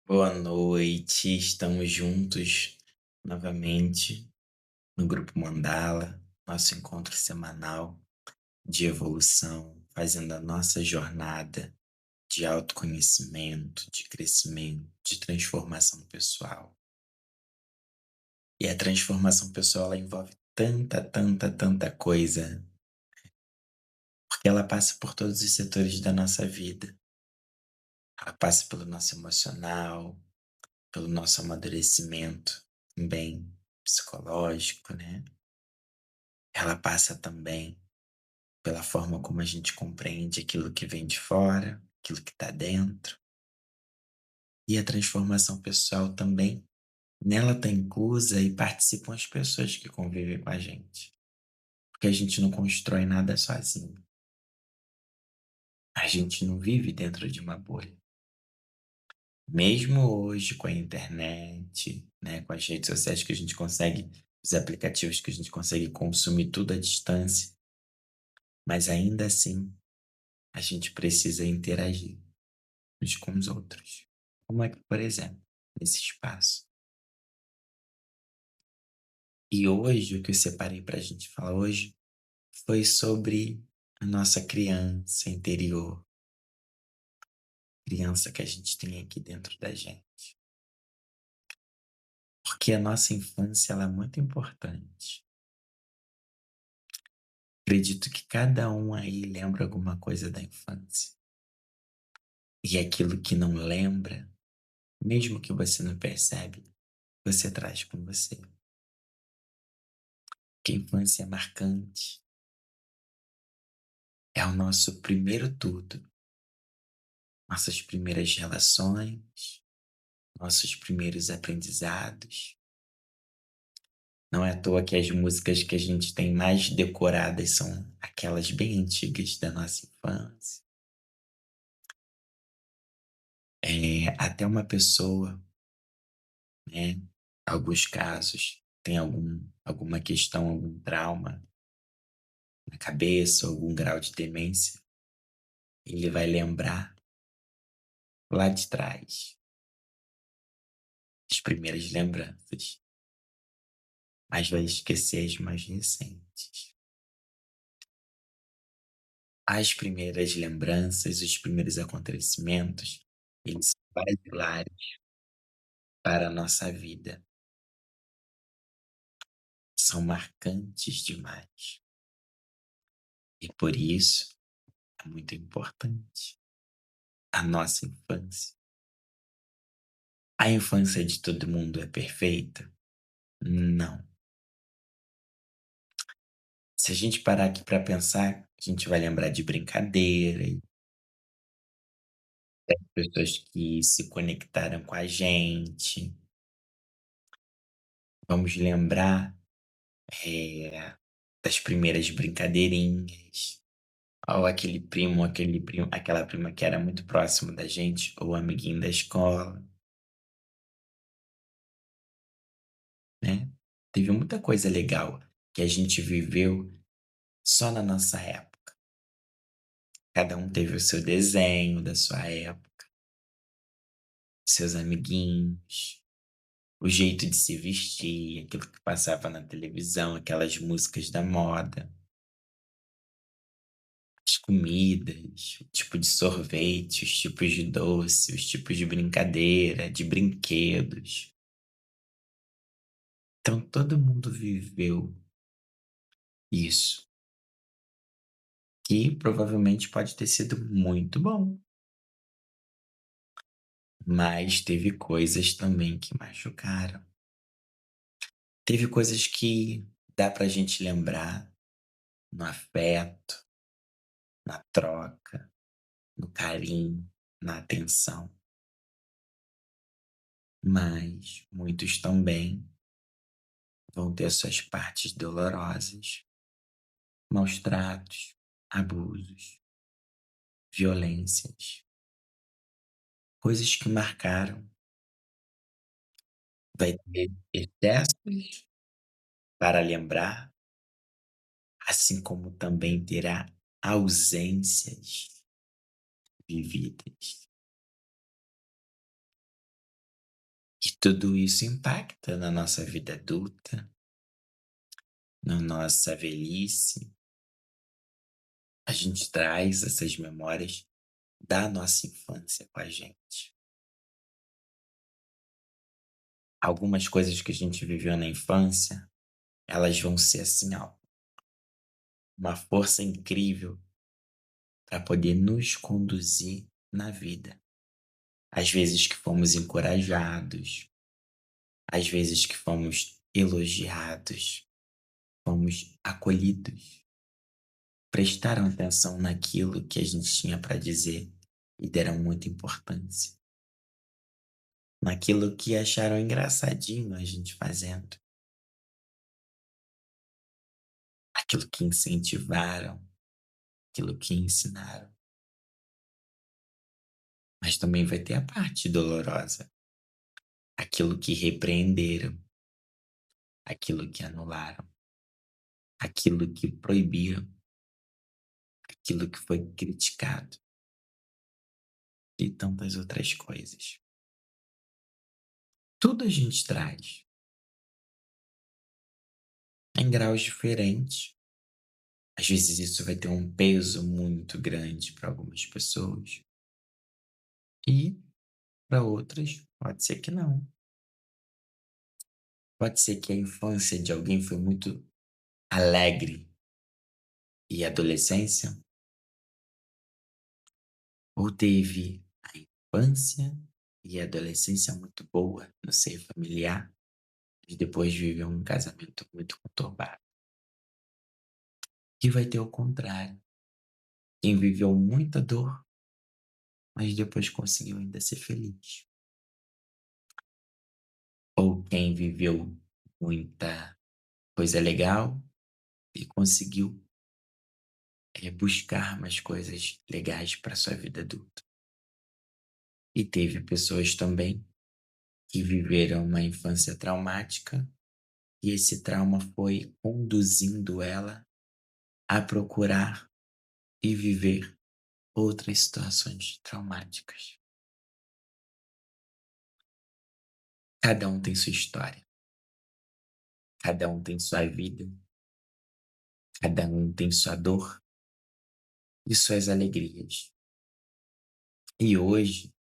Boa noite, estamos juntos novamente no Grupo Mandala, nosso encontro semanal de evolução, fazendo a nossa jornada de autoconhecimento, de crescimento, de transformação pessoal. E a transformação pessoal ela envolve tanta coisa, porque ela passa por todos os setores da nossa vida. Ela passa pelo nosso emocional, pelo nosso amadurecimento também psicológico, né. Ela passa também pela forma como a gente compreende aquilo que vem de fora, aquilo que está dentro. E a transformação pessoal também, nela está inclusa e participam as pessoas que convivem com a gente, porque a gente não constrói nada sozinho. A gente não vive dentro de uma bolha. Mesmo hoje com a internet, né, com as redes sociais que a gente consegue os aplicativos que a gente consegue consumir tudo à distância, mas ainda assim a gente precisa interagir uns com os outros. Como é que, por exemplo, nesse espaço. E hoje, o que eu separei para a gente falar hoje foi sobre a nossa criança interior, criança que a gente tem aqui dentro da gente. Porque a nossa infância ela é muito importante. Acredito que cada um aí lembra alguma coisa da infância. E aquilo que não lembra, mesmo que você não percebe, você traz com você. Que a infância é marcante. É o nosso primeiro tudo, nossas primeiras relações, nossos primeiros aprendizados. Não é à toa que as músicas que a gente tem mais decoradas são aquelas bem antigas da nossa infância. Até uma pessoa, né, alguns casos, tem alguma questão, algum trauma na cabeça, algum grau de demência, ele vai lembrar lá de trás, as primeiras lembranças, mas vai esquecer as mais recentes. As primeiras lembranças, os primeiros acontecimentos, eles são basilares para a nossa vida, são marcantes demais. E por isso é muito importante a nossa infância. A infância de todo mundo é perfeita? Não. Se a gente parar aqui para pensar, a gente vai lembrar de brincadeira e pessoas que se conectaram com a gente. Vamos lembrar, das primeiras brincadeirinhas, ou aquele primo, aquela prima que era muito próximo da gente, ou amiguinho da escola, né. Teve muita coisa legal que a gente viveu só na nossa época. Cada um teve o seu desenho da sua época, seus amiguinhos, o jeito de se vestir, aquilo que passava na televisão, aquelas músicas da moda, as comidas, o tipo de sorvete, os tipos de doce, os tipos de brincadeira, de brinquedos. Então todo mundo viveu isso, que provavelmente pode ter sido muito bom, mas teve coisas também que machucaram. Teve coisas que dá pra gente lembrar no afeto, na troca, no carinho, na atenção, mas muitos também vão ter suas partes dolorosas, maus tratos, abusos, violências, coisas que marcaram. Vai ter excessos para lembrar, assim como também terá ausências vividas. Tudo isso impacta na nossa vida adulta, na nossa velhice. A gente traz essas memórias da nossa infância com a gente. Algumas coisas que a gente viveu na infância, elas vão ser assim, ó, uma força incrível para poder nos conduzir na vida. Às vezes que fomos encorajados, às vezes que fomos elogiados, fomos acolhidos, prestaram atenção naquilo que a gente tinha para dizer e deram muita importância, naquilo que acharam engraçadinho a gente fazendo, aquilo que incentivaram, aquilo que ensinaram. Mas também vai ter a parte dolorosa, aquilo que repreenderam, aquilo que anularam, aquilo que proibiram, aquilo que foi criticado e tantas outras coisas. Tudo a gente traz, em graus diferentes. Às vezes isso vai ter um peso muito grande para algumas pessoas e para outras pode ser que não. Pode ser que a infância de alguém foi muito alegre e a adolescência, ou teve a infância e a adolescência muito boa no seio familiar e depois viveu um casamento muito conturbado. E vai ter o contrário, quem viveu muita dor, mas depois conseguiu ainda ser feliz. Ou quem viveu muita coisa legal e conseguiu, buscar mais coisas legais para sua vida adulta. E teve pessoas também que viveram uma infância traumática e esse trauma foi conduzindo ela a procurar e viver outras situações traumáticas. Cada um tem sua história, cada um tem sua vida, cada um tem sua dor e suas alegrias. E hoje,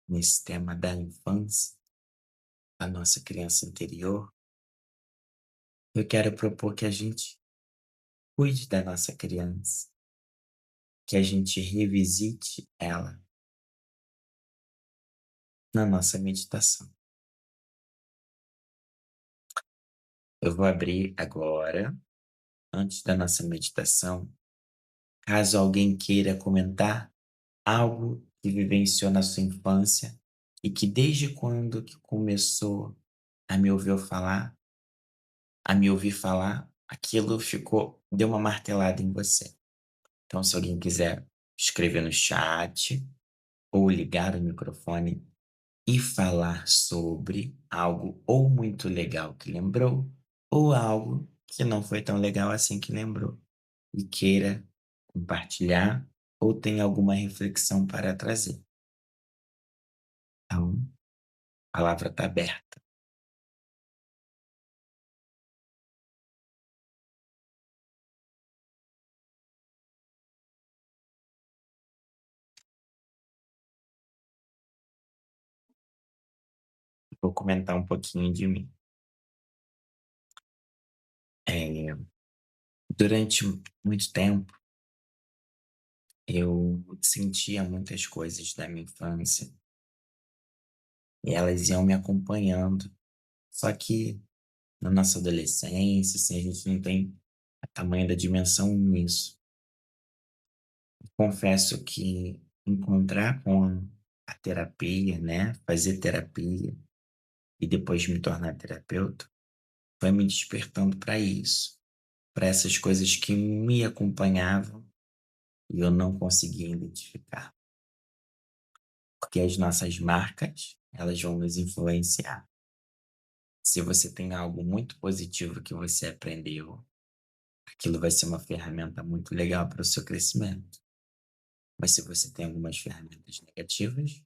nesse tema da infância, da nossa criança interior, eu quero propor que a gente cuide da nossa criança, que a gente revisite ela na nossa meditação. Eu vou abrir agora, antes da nossa meditação, caso alguém queira comentar algo que vivenciou na sua infância e que desde quando que começou a me ouvir falar aquilo deu uma martelada em você. Então, se alguém quiser escrever no chat ou ligar o microfone e falar sobre algo ou muito legal que lembrou, ou algo que não foi tão legal assim que lembrou, e queira compartilhar ou tem alguma reflexão para trazer. Então, a palavra está aberta. Vou comentar um pouquinho de mim. Eh, Durante muito tempo, eu sentia muitas coisas da minha infância e elas iam me acompanhando. Só que na nossa adolescência, assim, a gente não tem a tamanho da dimensão nisso. Confesso que encontrar com a terapia, né, fazer terapia e depois me tornar terapeuta, foi me despertando para isso, para essas coisas que me acompanhavam e eu não conseguia identificar. Porque as nossas marcas, elas vão nos influenciar. Se você tem algo muito positivo que você aprendeu, aquilo vai ser uma ferramenta muito legal para o seu crescimento. Mas se você tem algumas ferramentas negativas,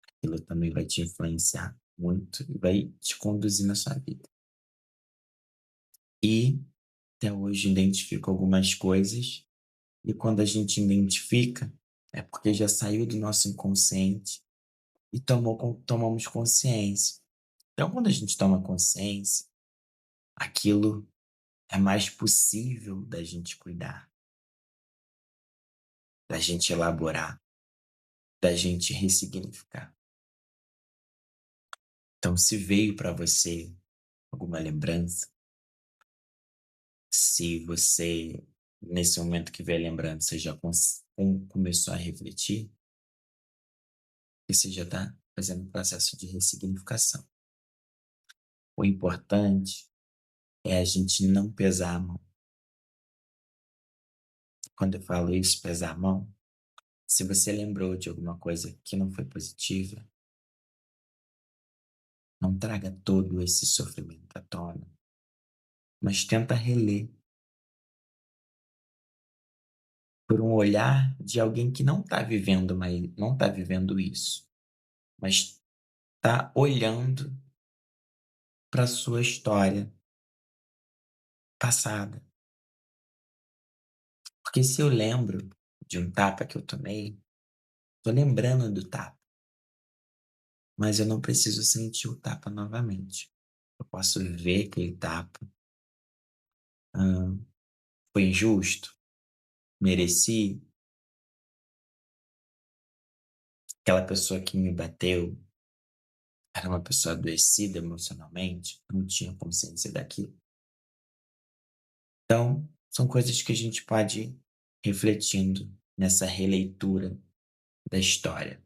aquilo também vai te influenciar muito e vai te conduzir na sua vida. E até hoje identifico algumas coisas, e quando a gente identifica, é porque já saiu do nosso inconsciente e tomamos consciência. Então, quando a gente toma consciência, aquilo é mais possível da gente cuidar, da gente elaborar, da gente ressignificar. Então, se veio para você alguma lembrança, se você, nesse momento que veio a lembrança, já começou a refletir, que você já está fazendo um processo de ressignificação. O importante é a gente não pesar a mão. Quando eu falo isso, pesar a mão, se você lembrou de alguma coisa que não foi positiva, não traga todo esse sofrimento à tona, mas tenta reler por um olhar de alguém que não está vivendo, mas não está vivendo isso, mas está olhando para sua história passada. Porque se eu lembro de um tapa que eu tomei, tô lembrando do tapa, mas eu não preciso sentir o tapa novamente. Eu posso ver aquele tapa. hã, Foi injusto? Mereci? Aquela pessoa que me bateu era uma pessoa adoecida emocionalmente? Não tinha consciência daquilo? Então, são coisas que a gente pode ir refletindo nessa releitura da história,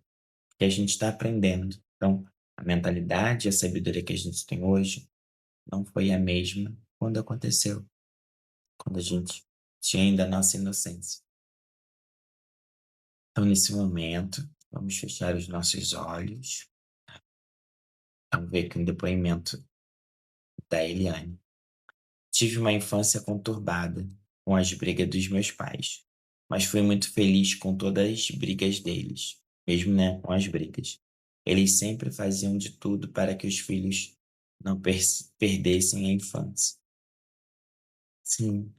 que a gente está aprendendo. Então, a mentalidade e a sabedoria que a gente tem hoje não foi a mesma quando aconteceu, quando a gente tinha ainda a nossa inocência. Então, nesse momento, vamos fechar os nossos olhos. Vamos ver aqui um depoimento da Eliane. Tive uma infância conturbada com as brigas dos meus pais, mas fui muito feliz com todas as brigas deles, mesmo, né, com as brigas. Eles sempre faziam de tudo para que os filhos não perdessem a infância. Sim,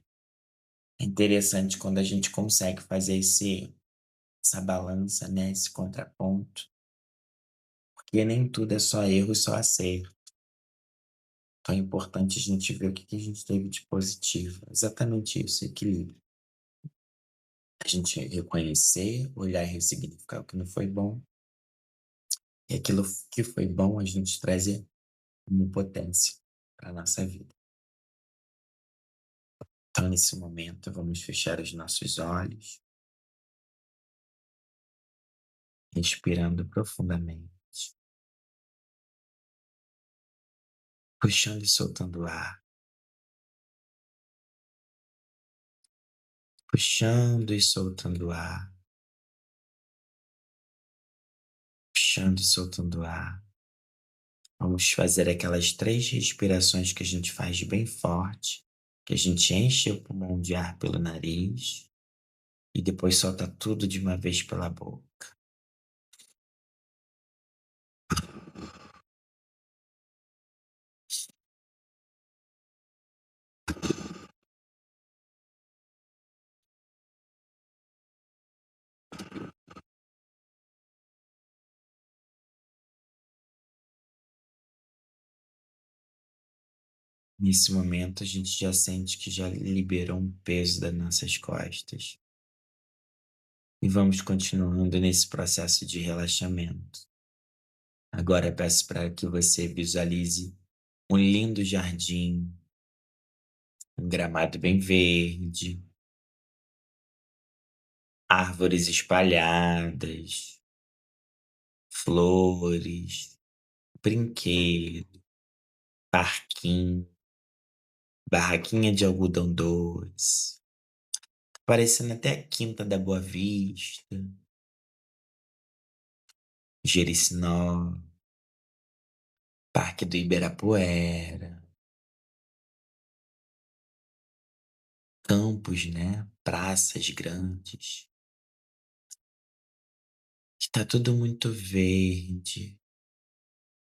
é interessante quando a gente consegue fazer essa balança, né, esse contraponto, porque nem tudo é só erro e só acerto. Então é importante a gente ver o que que a gente teve de positivo. Exatamente isso, equilíbrio. A gente reconhecer, olhar e ressignificar o que não foi bom, e aquilo que foi bom a gente trazer como potência para a nossa vida. Então, nesse momento, vamos fechar os nossos olhos, respirando profundamente, puxando e soltando o ar, puxando e soltando o ar, puxando e soltando o ar. Vamos fazer aquelas 3 respirações que a gente faz bem forte, que a gente enche o pulmão de ar pelo nariz e depois solta tudo de uma vez pela boca. Nesse momento, a gente já sente que já liberou um peso das nossas costas. E vamos continuando nesse processo de relaxamento. Agora peço para que você visualize um lindo jardim, um gramado bem verde, árvores espalhadas, flores, brinquedo, parquinho, barraquinha de algodão doce, parecendo até a Quinta da Boa Vista, Jericinó, Parque do Ibirapuera, campos, né, praças grandes. Está tudo muito verde,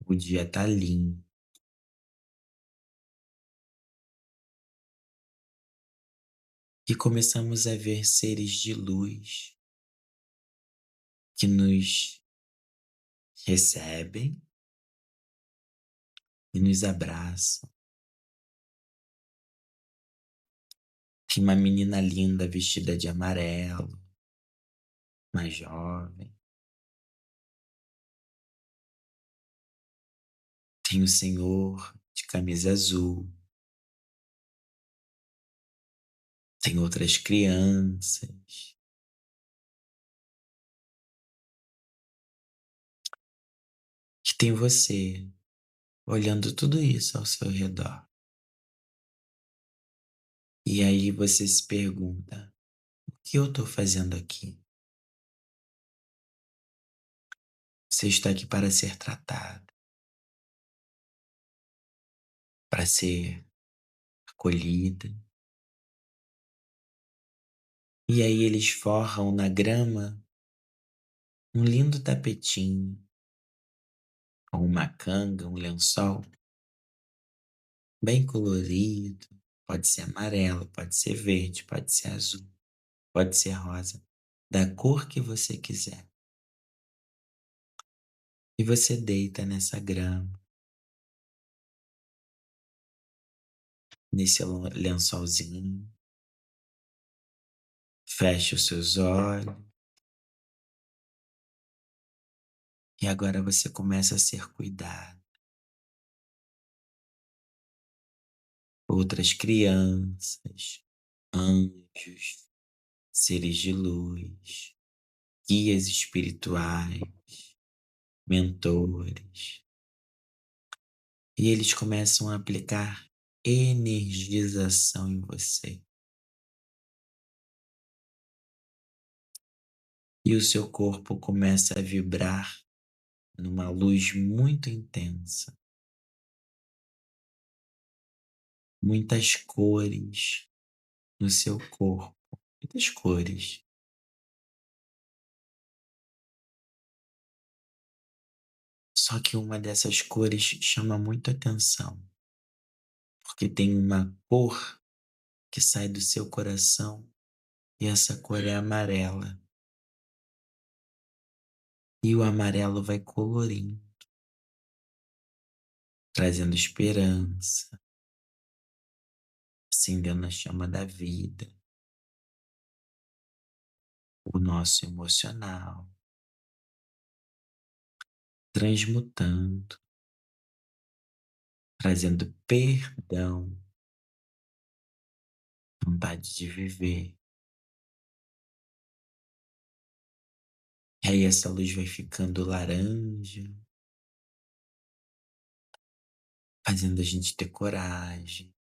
O dia tá lindo e começamos a ver seres de luz que nos recebem e nos abraçam. Tem uma menina linda vestida de amarelo, mais jovem. Tem o senhor de camisa azul. Tem outras crianças. E tem você olhando tudo isso ao seu redor. E aí você se pergunta: o que eu estou fazendo aqui? Você está aqui para ser tratado, para ser acolhida. E aí eles forram na grama um lindo tapetinho, ou uma canga, um lençol bem colorido. Pode ser amarelo, pode ser verde, pode ser azul, pode ser rosa, da cor que você quiser. E você deita nessa grama, nesse lençolzinho, fecha os seus olhos e agora você começa a ser cuidado. Outras crianças, anjos, seres de luz, guias espirituais, mentores, e eles começam a aplicar energização em você. E o seu corpo começa a vibrar numa luz muito intensa, muitas cores no seu corpo, muitas cores. Só que uma dessas cores chama muito atenção, porque tem uma cor que sai do seu coração e essa cor é amarela. E o amarelo vai colorindo, trazendo esperança, acendendo a chama da vida, o nosso emocional, transmutando, trazendo perdão, vontade de viver. E aí essa luz vai ficando laranja, fazendo a gente ter coragem,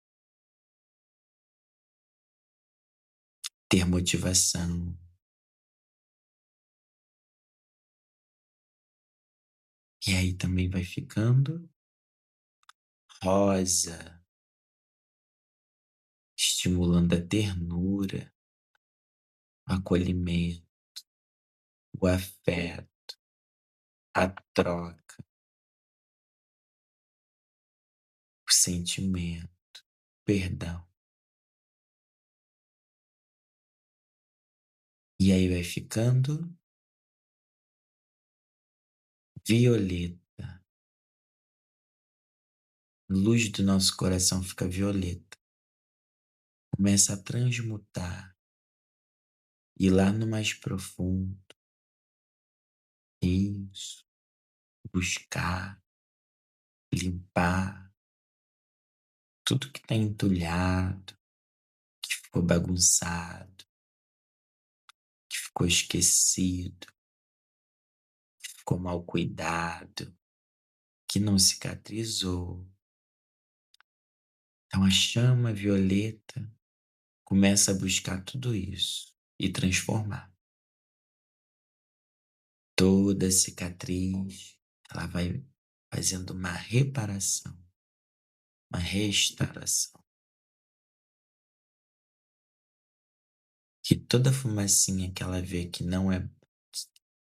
ter motivação. E aí também vai ficando rosa, estimulando a ternura, o acolhimento, o afeto, a troca, o sentimento, perdão. E aí vai ficando violeta. A luz do nosso coração fica violeta. Começa a transmutar. E lá no mais profundo, isso, buscar, limpar tudo que está entulhado, que ficou bagunçado, que ficou esquecido, que ficou mal cuidado, que não cicatrizou. Então a chama violeta começa a buscar tudo isso e transformar. Toda cicatriz, ela vai fazendo uma reparação, uma restauração. Que toda fumacinha que ela vê que não é,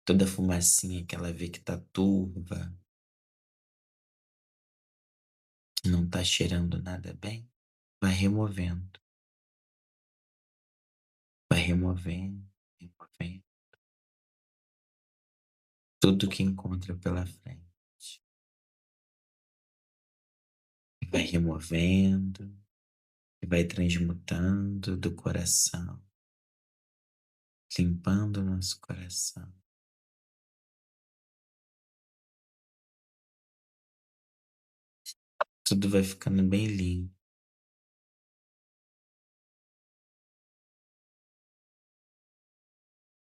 toda fumacinha que ela vê que tá turva, cheirando nada bem, vai removendo, vai removendo, removendo tudo que encontra pela frente. E vai removendo, e vai transmutando do coração, limpando o nosso coração. Tudo vai ficando bem limpo,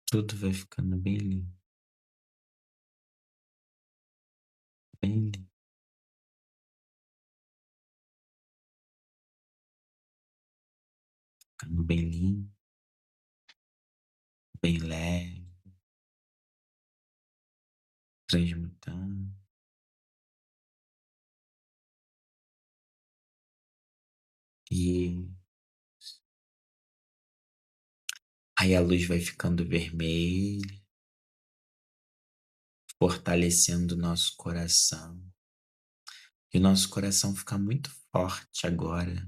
tudo vai ficando bem limpo, bem limpo, ficando bem limpo, bem leve, transmutando. E aí a luz vai ficando vermelha, fortalecendo o nosso coração. E o nosso coração fica muito forte agora,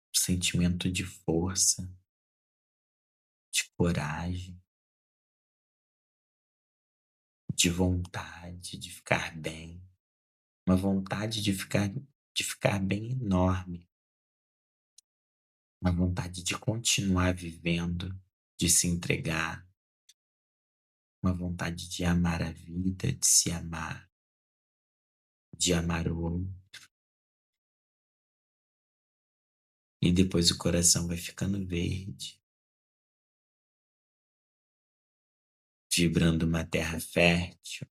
um sentimento de força, de coragem, de vontade de ficar bem, uma vontade de ficar bem enorme, uma vontade de continuar vivendo, de se entregar, uma vontade de amar a vida, de se amar, de amar o outro. E depois o coração vai ficando verde, vibrando uma terra fértil,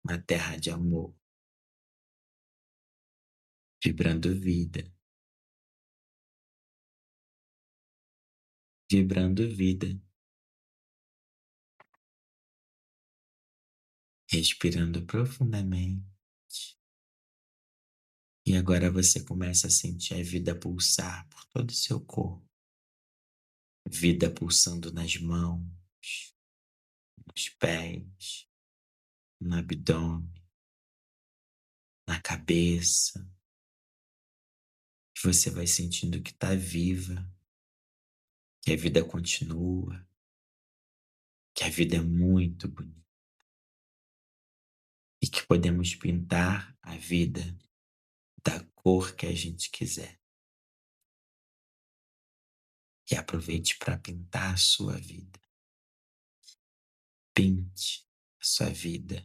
uma terra de amor, vibrando vida, vibrando vida, respirando profundamente. E agora você começa a sentir a vida pulsar por todo o seu corpo, vida pulsando nas mãos, nos pés, no abdômen, na cabeça. E você vai sentindo que está viva, que a vida continua, que a vida é muito bonita e que podemos pintar a vida da cor que a gente quiser. E aproveite para pintar a sua vida. Pinte a sua vida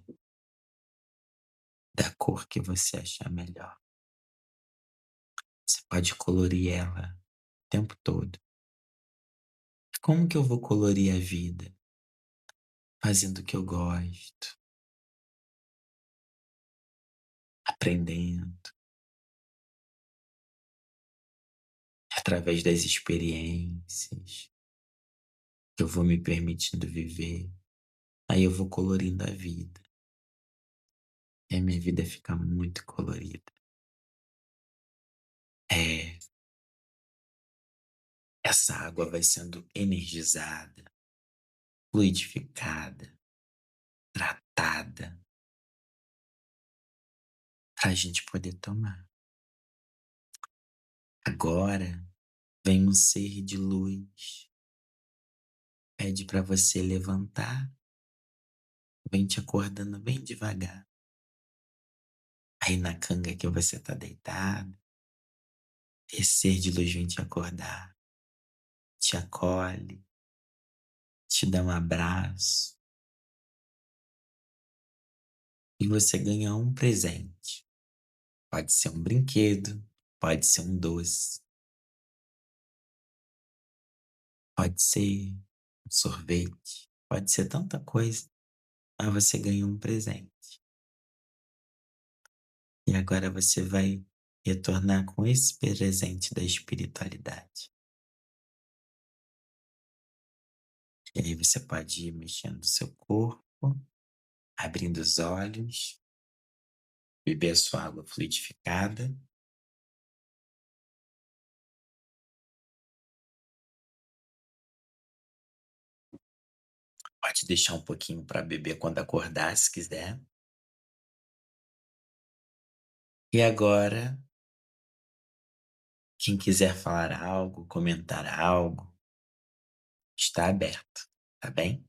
da cor que você achar melhor. Você pode colorir ela o tempo todo. Como que eu vou colorir a vida? Fazendo o que eu gosto, aprendendo, através das experiências que eu vou me permitindo viver. Aí eu vou colorindo a vida. E a minha vida fica muito colorida. É, essa água vai sendo energizada, fluidificada, tratada, para a gente poder tomar. Agora vem um ser de luz, pede para você levantar, vem te acordando bem devagar. Aí na canga que você tá deitado, esse ser de luz vem te acordar, te acolhe, te dá um abraço e você ganha um presente. Pode ser um brinquedo, pode ser um doce, pode ser um sorvete, pode ser tanta coisa, mas você ganha um presente. E agora você vai retornar com esse presente da espiritualidade. E aí você pode ir mexendo o seu corpo, abrindo os olhos, beber a sua água fluidificada. Pode deixar um pouquinho para beber quando acordar, se quiser. E agora, quem quiser falar algo, comentar algo, está aberto, tá bem?